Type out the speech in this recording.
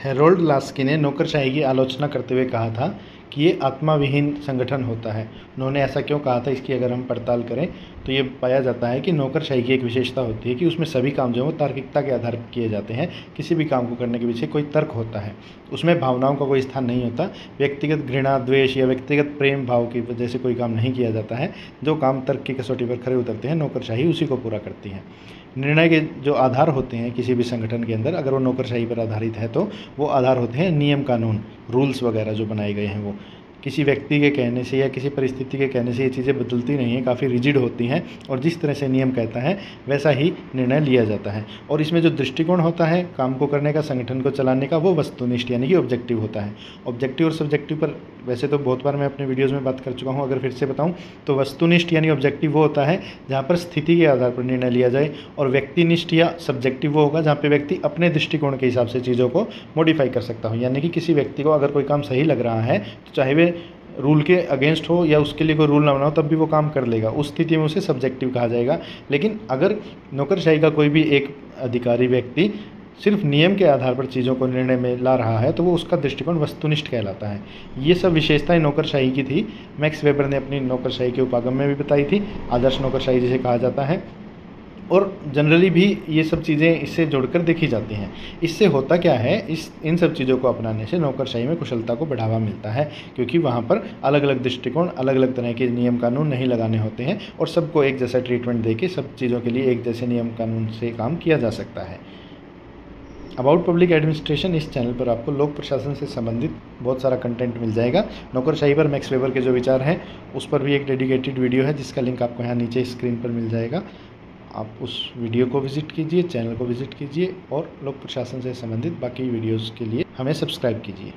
Harold Laski ने नौकरशाही की आलोचना करते हुए कहा था कि ये आत्मा विहीन संगठन होता है। उन्होंने ऐसा क्यों कहा था, इसकी अगर हम पड़ताल करें तो ये पाया जाता है कि नौकरशाही की एक विशेषता होती है कि उसमें सभी काम जो है वो तार्किकता के आधार पर किए जाते हैं। किसी भी काम को करने के पीछे कोई तर्क होता है, उसमें भावनाओं का कोई स्थान नहीं होता। व्यक्तिगत घृणा, द्वेष या व्यक्तिगत प्रेम भाव की वजह से कोई काम नहीं किया जाता है। जो काम तर्क की कसौटी पर खरे उतरते हैं, नौकरशाही उसी को पूरा करती है। निर्णय के जो आधार होते हैं किसी भी संगठन के अंदर, अगर वो नौकरशाही पर आधारित है तो वो आधार होते हैं नियम कानून, रूल्स वगैरह जो बनाए गए हैं। वो किसी व्यक्ति के कहने से या किसी परिस्थिति के कहने से ये चीज़ें बदलती नहीं हैं, काफ़ी रिजिड होती हैं और जिस तरह से नियम कहता है वैसा ही निर्णय लिया जाता है। और इसमें जो दृष्टिकोण होता है काम को करने का, संगठन को चलाने का, वो वस्तुनिष्ठ यानी कि ऑब्जेक्टिव होता है। ऑब्जेक्टिव और सब्जेक्टिव पर वैसे तो बहुत बार मैं अपने वीडियोज़ में बात कर चुका हूँ, अगर फिर से बताऊँ तो वस्तुनिष्ठ यानी ऑब्जेक्टिव वो होता है जहाँ पर स्थिति के आधार पर निर्णय लिया जाए, और व्यक्तिनिष्ठ या सब्जेक्टिव वो होगा जहाँ पे व्यक्ति अपने दृष्टिकोण के हिसाब से चीज़ों को मॉडिफाई कर सकता हो। यानी कि किसी व्यक्ति को अगर कोई काम सही लग रहा है तो चाहे वे रूल के अगेंस्ट हो या उसके लिए कोई रूल ना बना हो तब भी वो काम कर लेगा, उस स्थिति में उसे सब्जेक्टिव कहा जाएगा। लेकिन अगर नौकरशाही का कोई भी एक अधिकारी व्यक्ति सिर्फ नियम के आधार पर चीज़ों को निर्णय में ला रहा है तो वो उसका दृष्टिकोण वस्तुनिष्ठ कहलाता है। ये सब विशेषताएं नौकरशाही की थी। मैक्स वेबर ने अपनी नौकरशाही के उपागम में भी बताई थी, आदर्श नौकरशाही जिसे कहा जाता है। और जनरली भी ये सब चीज़ें इससे जुड़कर देखी जाती हैं। इससे होता क्या है, इन सब चीज़ों को अपनाने से नौकरशाही में कुशलता को बढ़ावा मिलता है, क्योंकि वहाँ पर अलग अलग दृष्टिकोण, अलग अलग तरह के नियम कानून नहीं लगाने होते हैं और सबको एक जैसा ट्रीटमेंट देके सब चीज़ों के लिए एक जैसे नियम कानून से काम किया जा सकता है। अबाउट पब्लिक एडमिनिस्ट्रेशन, इस चैनल पर आपको लोक प्रशासन से संबंधित बहुत सारा कंटेंट मिल जाएगा। नौकरशाही पर मैक्स वेबर के जो विचार हैं उस पर भी एक डेडिकेटेड वीडियो है जिसका लिंक आपको यहाँ नीचे स्क्रीन पर मिल जाएगा। आप उस वीडियो को विज़िट कीजिए, चैनल को विज़िट कीजिए और लोक प्रशासन से संबंधित बाकी वीडियोज़ के लिए हमें सब्सक्राइब कीजिए।